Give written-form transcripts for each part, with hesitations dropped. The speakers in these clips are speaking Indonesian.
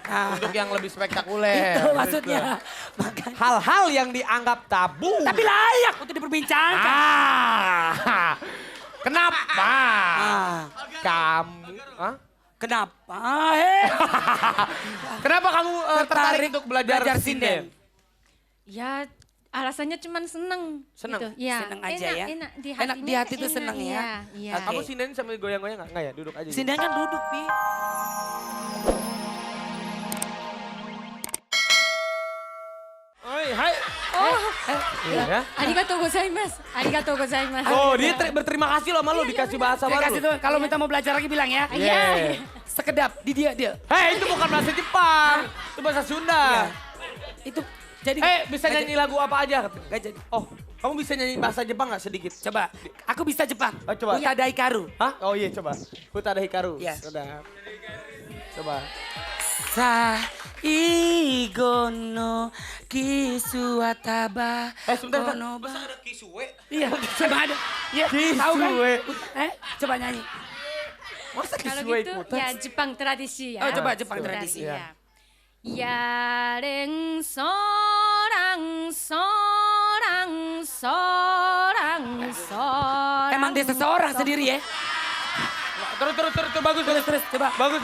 untuk yang lebih spektakuler. Itu maksudnya. Makanya. Hal-hal yang dianggap tabu. Tapi layak untuk diperbincangkan. Kenapa? Kamu? Kenapa? Kenapa kamu tertarik untuk belajar sinden? Ya alasannya cuma seneng. Seneng? Gitu. Ya. Seneng aja ya. Enak di Enak hatinya. di hati tuh seneng ya. Iya, iya. Oke. Kamu sinden sambil goyang-goyang nggak? Nggak ya? Duduk aja. Sinden kan duduk, Pi. Oi, hai. Oh, Iya. arigatou gozaimasu. Arigatou gozaimasu. Oh, dia berterima kasih loh sama lu dikasih bahasa Saya baru. kasih tuh, kalau minta mau belajar lagi bilang ya. Iya. Sekedap, di dia. Hei, itu bukan bahasa Jepang. Itu bahasa Sunda. Itu jadi. Bisa nggak nyanyi lagu apa aja? Nggak jadi. Oh, kamu bisa nyanyi bahasa Jepang nggak sedikit? Coba, aku bisa Jepang. Oh, coba. Utada Hikaru. Hah? Oh iya, coba. Hutada Hikaru. Iya. Sudah. Coba. Saigo no kisu ataba. Sebentar. Konoba. ada kisue? Iya, coba ada. Iya, tahu kan? Kisue. Coba nyanyi. Masa Kalau kisue gitu ikutan? ya Jepang tradisi ya. Oh, coba Jepang tradisi. Ya. Yareng sorang sorang sorang sorang. Emang dia seseorang sendiri ya? Terus, bagus. Terus, coba. Bagus.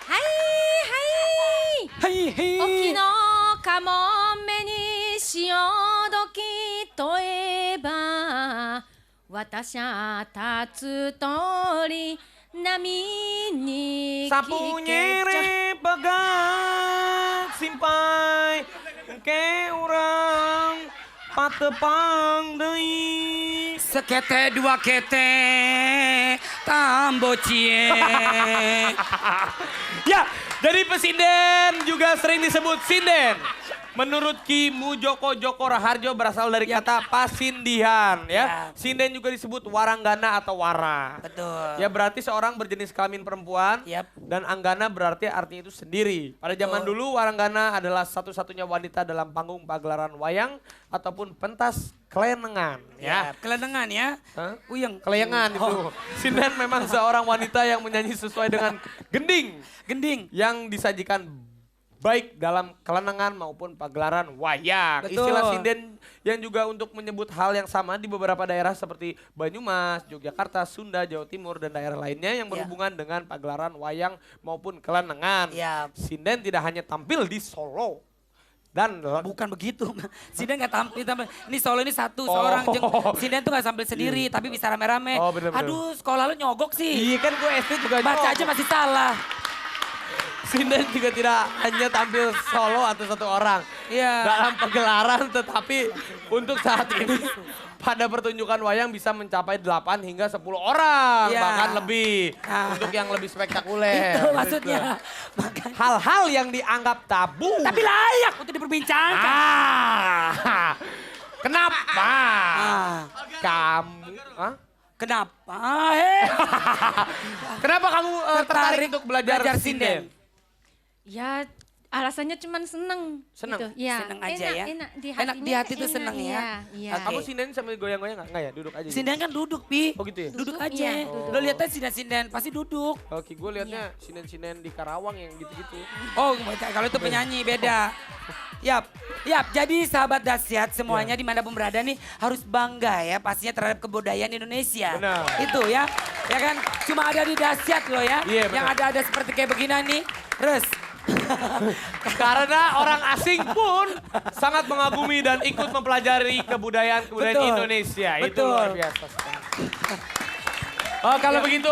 Hai hai. Hei, hei. Oki no kamome ni shiodoki toeba watashi wa tatsu tori nami ni Sapu kikecha. nyere pegang simpai ke urang patepang deui. Sekete dua kete tambo cie. Ya, jadi pesinden juga sering disebut sinden. Menurut Ki Mujoko Joko Raharjo berasal dari kata pasindihan ya. Sinden juga disebut waranggana atau wara. Betul. Ya berarti seorang berjenis kelamin perempuan Yap. dan anggana berarti artinya itu sendiri. Pada zaman dulu waranggana adalah satu-satunya wanita dalam panggung pagelaran wayang ataupun pentas kelenengan ya. Kelenengan ya. Hah? Uyeng. Kelayangan itu. Sinden memang seorang wanita yang menyanyi sesuai dengan gending yang disajikan baik dalam kelenengan maupun pagelaran wayang. Betul. Istilah sinden yang juga untuk menyebut hal yang sama di beberapa daerah seperti Banyumas, Yogyakarta, Sunda, Jawa Timur, dan daerah lainnya yang berhubungan dengan pagelaran wayang maupun kelenengan. Ya. Sinden tidak hanya tampil di Solo. Dan Bukan begitu. Sinden nggak tampil. Ini Solo ini satu seorang. Sinden tuh nggak tampil sendiri tapi bisa rame-rame. Oh, bener-bener. Aduh, sekolah lu nyogok sih. iya kan gue SD juga Baca aja masih salah. Sinden juga tidak hanya tampil solo atau satu orang Iya. dalam pagelaran, tetapi untuk saat ini pada pertunjukan wayang bisa mencapai 8 hingga 10 orang, Iya. bahkan lebih untuk yang lebih spektakuler. Itu maksudnya. Makanya. Hal-hal yang dianggap tabu. Tapi layak untuk diperbincangkan. Kenapa? Kamu? Kenapa? Kenapa kamu tertarik untuk belajar sinden? Ya alasannya cuma seneng. Seneng? Gitu. Ya. Seneng aja ya. Enak di hatinya. Enak di hati tuh seneng ya. Iya, iya. Oke. Kamu sinden sambil goyang-goyang nggak? Nggak ya? Duduk aja. Sinden kan duduk, Pi. Oh gitu ya? Duduk aja. Iya, duduk. Lo lihat aja sinden-sinden, pasti duduk. Oke, gue liatnya sinden-sinden di Karawang yang gitu-gitu. Oh, kalau itu penyanyi beda. Yap, jadi sahabat dahsyat semuanya dimanapun berada nih harus bangga ya pastinya terhadap kebudayaan Indonesia. Benar. Itu ya kan cuma ada di dahsyat loh ya. Iya, yang benar. ada seperti kayak begini nih. Terus. Karena orang asing pun sangat mengagumi dan ikut mempelajari kebudayaan Betul. Indonesia. Itu Betul. luar biasa sekali. Oh, kalau begitu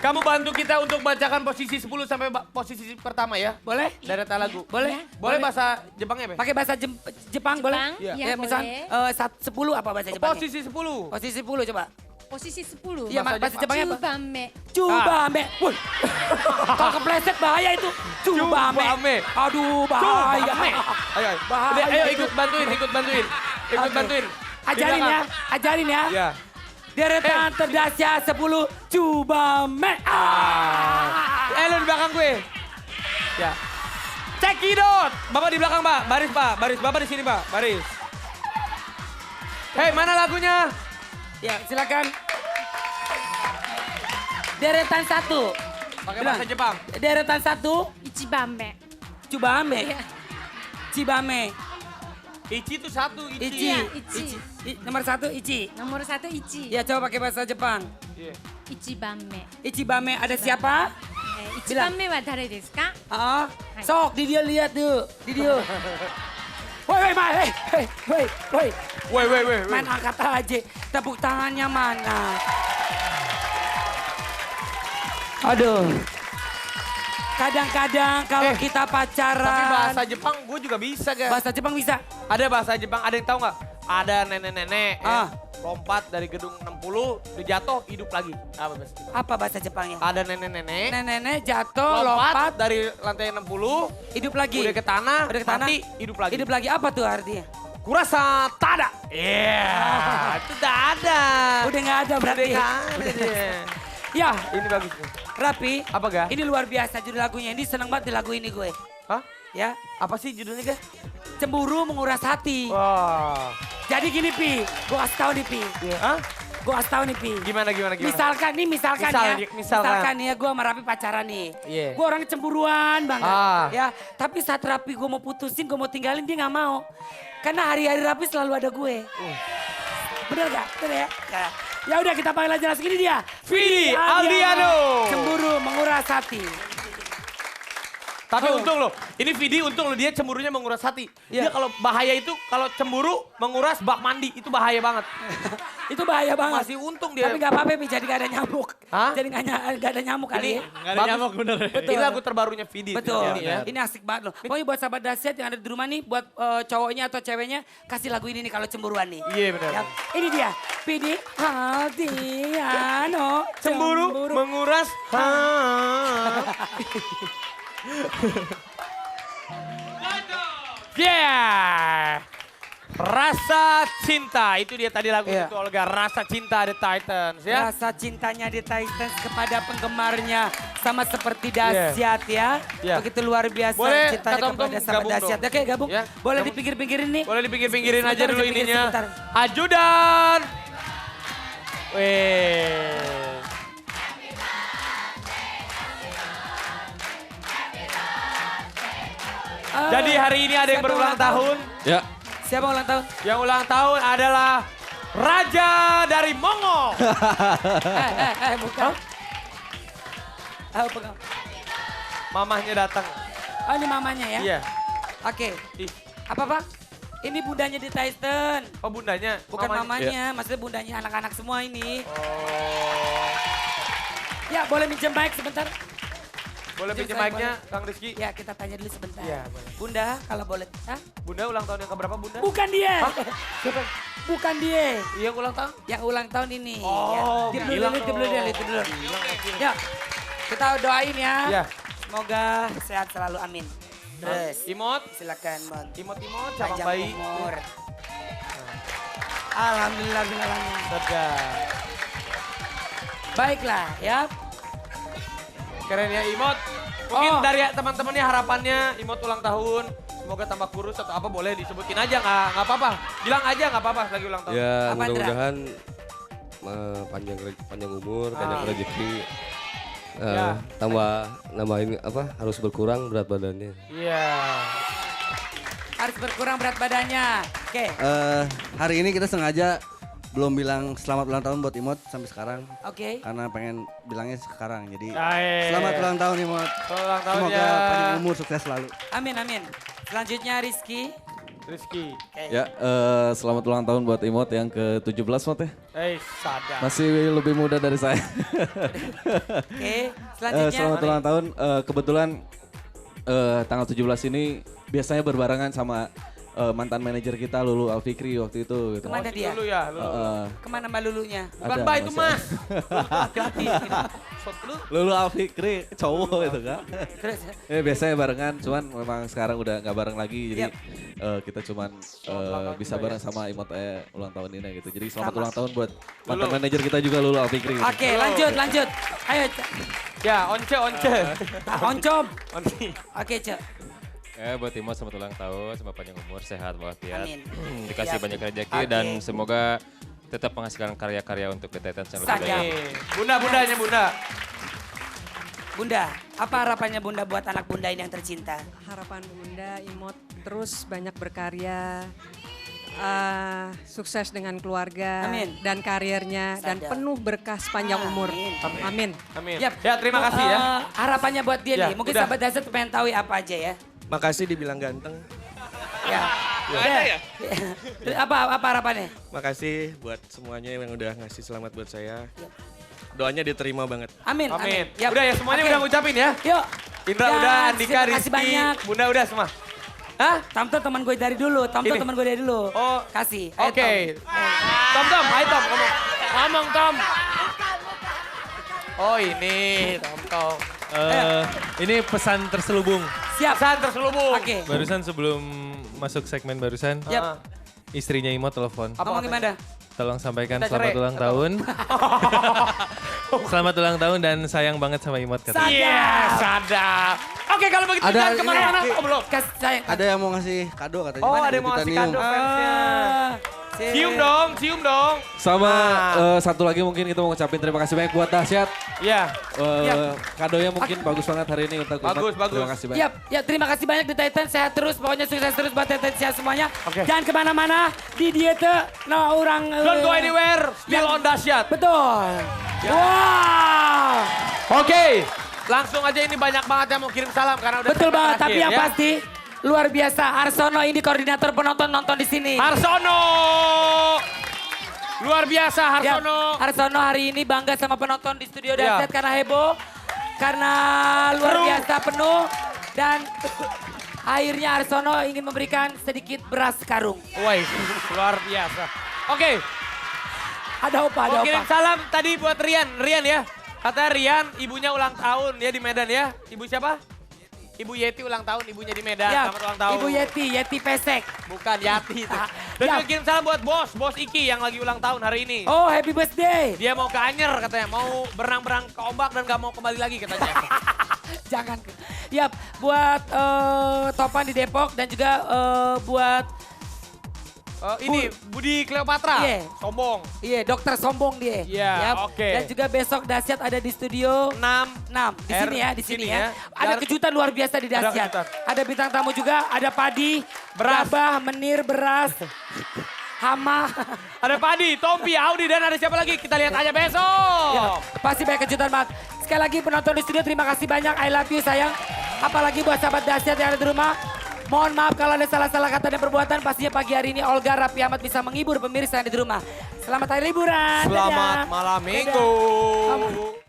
kamu bantu kita untuk bacakan posisi 10 sampai posisi pertama ya. Boleh? Deretan lagu. Boleh? Boleh bahasa Jepangnya, Be? Pakai bahasa Jepang boleh? Jepang? Iya. Ya, misal boleh. 10 apa bahasa Jepang? Posisi 10. Posisi 10 coba. Posisi 10. Iya, bahasa Jepangnya apa? Tsubame. Cubame. Wih. Kalau kepleset bahaya itu. Cubame. Cubame. Aduh, bahaya. Cubame. Ayo, ayo. Bahaya Udah, ayo itu. ikut bantuin. Ikut Oke. bantuin. Di Ajarin belakang. ya, ajarin ya. Ya. Deretan terdahsyat 10 Cubame. Lu di belakang gue. Ya. Cekidot. Bapak di belakang, Pak. Baris, Pak. Baris. Bapak di sini, Pak. Baris. Hei, mana lagunya? Ya, silakan. Deretan 1. Pakai bahasa Jepang. Deretan 1, Ichibame. Cubame. Iya. Cibame. Ichi itu satu, Ichi. Ichi. Iya, Ichi. Nomor 1 Ichi. Nomor 1 Ichi. Ya coba pakai bahasa Jepang. Iya. Ichibame. Ichibame ada siapa? Ichibame wa dare desu ka? Ah, sok di dia lihat tuh, di dia. Woi, Woi. main angkat aja. Tepuk tangannya mana? Aduh. Kadang-kadang kalau kita pacaran. Tapi bahasa Jepang gue juga bisa, guys. Bahasa Jepang bisa. Ada bahasa Jepang, ada yang tahu nggak? Ada nenek-nenek lompat dari gedung 60, dia jatuh, hidup lagi. Apa bahasa Jepang? Apa bahasa Jepangnya? Ada nenek-nenek Nenek jatuh, lompat, dari lantai 60, hidup lagi. udah ke tanah, Udah ke tanah, mati, hidup lagi. Hidup lagi apa tuh artinya? Kurasa tada. Iya, itu udah ada. Udah nggak ada berarti. Udah nggak ada dia. Ya, Ini bagus nih. Rapi. Apa, Ga? Ini luar biasa judul lagunya. Ini seneng banget di lagu ini gue. Hah? Ya, Apa sih judulnya, guys? cemburu menguras hati. Wah. Jadi gini Pi, gue kasih tau nih Pi. Hah? Gue kasih tau nih Pi. Gimana? Misalkan Misal, ya, misalkan. nih ya gue sama Rapi pacaran nih. Iya. Gue orang cemburuan banget. Ah. Ya, tapi saat Rapi gue mau putusin, gue mau tinggalin dia gak mau. Karena hari-hari Rapi selalu ada gue. Bener gak? Bener ya? Ya udah kita panggil aja langsung ini dia. Vidi Aldiano. Cemburu menguras hati. Tapi untung loh, ini Vidi untung loh dia cemburunya menguras hati. Dia Iya. kalau bahaya itu, kalau cemburu menguras bak mandi, itu bahaya banget. Itu bahaya banget. Masih untung dia. Tapi gak apa-apa Pi, jadi gak ada nyamuk. Hah? Jadi gak ada nyamuk kali ya. Nggak ada nyamuk bener. Betul. Ini lagu terbarunya Vidi. Betul, Ini ya. ini asik banget loh. Pokoknya buat sahabat dahsyat yang ada di rumah nih, buat cowoknya atau ceweknya, kasih lagu ini nih kalau cemburuan nih. Iya benar. Ya, ini dia, Vidi Aldiano. Cemburu menguras Yeah. Rasa cinta, itu dia tadi lagu Iya. itu Olga. Rasa cinta The Titans ya. Rasa cintanya di Titans kepada penggemarnya sama seperti dahsyat ya. Iya. Begitu luar biasa Boleh, cintanya Kak Tom kepada Tom, sahabat gabung dahsyat. dong. Oke gabung, Ya, boleh gabung. dipinggir-pinggirin nih. Boleh dipinggir-pinggirin aja Sebentar, dulu dipinggir ininya. sebentar. Ajudan. Weh. Jadi hari ini ada yang Siapa berulang ulang tahun? tahun. Ya, Siapa ulang tahun? Yang ulang tahun adalah Raja dari Mongo. Bukan. Bukan. Mamahnya datang. Oh ini mamanya ya? Iya. Oke. Ih, Apa Pak? Ini bundanya di Tyson. oh bundanya. Bukan mamanya, maksudnya bundanya anak-anak semua ini. Oh. Ya boleh minjem mic sebentar? Boleh Minjem pinjam saya, mic-nya, Kang Rizky? Ya kita tanya dulu sebentar. Iya, boleh. Bunda kalau boleh. Hah? Bunda ulang tahun yang keberapa, Bunda? Bukan dia. Hah? Siapa? Bukan dia. Iya, ulang tahun? Yang ulang tahun ini. Oh, ya. bilang Itu dulu, dong. itu dulu. Ya, kita doain ya. Iya. Semoga sehat selalu, amin. Terus, Imot, silakan Mon. imot-imot, cabang Panjang bayi. umur. Alhamdulillah, bilangnya. Sedap. Baiklah ya. Keren ya, Imot. Mungkin Oh. dari teman-temannya harapannya Imot ulang tahun. Semoga tambah kurus atau apa boleh disebutin aja, nggak apa-apa. Bilang aja nggak apa-apa lagi ulang tahun. ya Apa, Indra? mudah-mudahan panjang umur, banyak rezeki. Ya. Nambahin apa? Harus berkurang berat badannya. Iya. Harus berkurang berat badannya. Oke, Hari ini kita sengaja belum bilang selamat ulang tahun buat Imot sampai sekarang. oke. Karena pengen bilangnya sekarang. Jadi Baik. selamat ulang tahun Imot. Selamat ulang tahun Semoga ya. panjang umur, sukses selalu. Amin, amin. Selanjutnya Rizky. Rizky. Ya, selamat ulang tahun buat Imot yang ke-17 Mot ya. Sadar. Masih lebih muda dari saya. Oke, selanjutnya. Selamat ulang tahun. Kebetulan tanggal 17 ini biasanya berbarengan sama mantan manajer kita Lulu Alfikri waktu itu. Gitu. Kemana dia? Dulu ya, lu. Kemana Mbak Lulunya? Bukan Ada, Mbak itu, Mas. Mas. Laki-laki. Shot lu. Lulu Alfikri cowok itu kan. Terus, Biasanya barengan, cuman memang sekarang udah nggak bareng lagi. Jadi Yap. kita cuman bisa juga bareng ya. sama Imot ulang tahun ini gitu. Jadi selamat Sama. ulang tahun buat mantan Lulu. manajer kita juga Lulu Alfikri. Gitu. Oke, lanjut. Ayo, Ya, once. Oncom. Once. Oke, Cek. Buat Imot selamat ulang tahun, semoga panjang umur, sehat walafiat, Amin. dikasih Siap. banyak rezeki Oke. dan semoga tetap menghasilkan karya-karya untuk The Titans yang lebih Saja. banyak. Bunda-bundanya, Bunda. Bunda, apa harapannya Bunda buat anak Bunda ini yang tercinta? Harapan Bunda, Imot terus banyak berkarya, sukses dengan keluarga Amin. dan karirnya dan Sadar. penuh berkah sepanjang umur. Amin. Amin. Amin. Yap. Ya, terima kasih ya. Harapannya buat dia Ya, nih, mungkin udah. sahabat Dasyat pengen tahu apa aja ya. Makasih dibilang ganteng. Ya. Ada ya? apa harapannya? Makasih buat semuanya yang udah ngasih selamat buat saya. Doanya diterima banget. Amin. Amin. Yap. Udah ya semuanya Oke. udah ngucapin ya. Yuk. Indra Dan udah, Andika, terima kasih Rizky, banyak. Bunda udah semua. Hah? Tamto teman gue dari dulu, Tamto Ini. teman gue dari dulu. Oh. Kasih. Ayo, Oke. Tom. Tom, ayo Tom, ngomong. Ngomong Tom. Oh ini, Tom. Ini pesan terselubung. Siap. Pesan terselubung. Oke. Barusan sebelum masuk segmen barusan, Yap. istrinya Imo telepon. Apa Ngomong katanya? gimana? Tolong sampaikan Kita selamat cerai, ulang atau- tahun. Selamat ulang tahun dan sayang banget sama Imot katanya. Iya, sadar. Oke, kalau begitu Ada jangan ini, kemana-mana. Ki. Oh, belum. Kasih sayang. Ada yang mau ngasih kado katanya. Oh, ada yang mau ngasih kado fansnya. Cium dong, cium dong. Sama Nah. satu lagi mungkin kita mau ngucapin terima kasih banyak buat Dasyat. Iya. Kadonya mungkin bagus banget hari ini untuk Imot. Bagus, bagus. Terima kasih banyak. Yap, ya terima kasih banyak di Titan, sehat terus, pokoknya sukses terus buat Titan sehat semuanya. Oke. Jangan kemana-mana, di diete, no orang. Don't go anywhere, still on Dasyat. Betul. Wow. Oke, langsung aja ini banyak banget yang mau kirim salam karena udah Betul segmen banget, terakhir, tapi yang ya. pasti luar biasa. Arsono ini koordinator penonton nonton di sini. Harsono. Luar biasa Ya, Harsono. Arsono hari ini bangga sama penonton di studio Ya. Dasyat karena heboh, karena luar Seru. biasa penuh dan akhirnya Arsono ingin memberikan sedikit beras karung. Woi, luar biasa. Oke, Ada opa, ada mau kirim opa. salam tadi buat Rian. Rian ya. Katanya Rian ibunya ulang tahun ya di Medan ya. Ibu siapa? Ibu Yeti ulang tahun, ibunya di Medan. Ya, Selamat ulang tahun. Ibu Yeti Pesek. Bukan Yati itu. Dan Ya. juga kirim salam buat Bos Iki yang lagi ulang tahun hari ini. Oh, happy birthday. Dia mau ke Anyer katanya, mau berenang-berenang ke ombak dan gak mau kembali lagi katanya. Jangan. Yap, buat Topan di Depok dan juga buat Ini Budi Cleopatra, Iya. sombong. iya dokter sombong dia. Iya, Yap. oke. Dan juga besok Dasyat ada di studio 6. 6 di sini ya, di sini ya. Ada Dan- kejutan luar biasa di Ada Dasyat. kejutan. Ada bintang tamu juga, ada padi, Beras. gabah, menir, beras, hama. Ada Padi, Tompi, Audi, dan ada siapa lagi? Kita lihat aja besok. Ya, pasti banyak kejutan banget. Sekali lagi penonton di studio terima kasih banyak. I love you sayang. Apalagi buat sahabat Dasyat yang ada di rumah. Mohon maaf kalau ada salah-salah kata dan perbuatan. Pastinya pagi hari ini Olga Raffi Ahmad bisa menghibur pemirsa yang ada di rumah. Selamat hari liburan. Selamat Dadah. malam Dadah. minggu.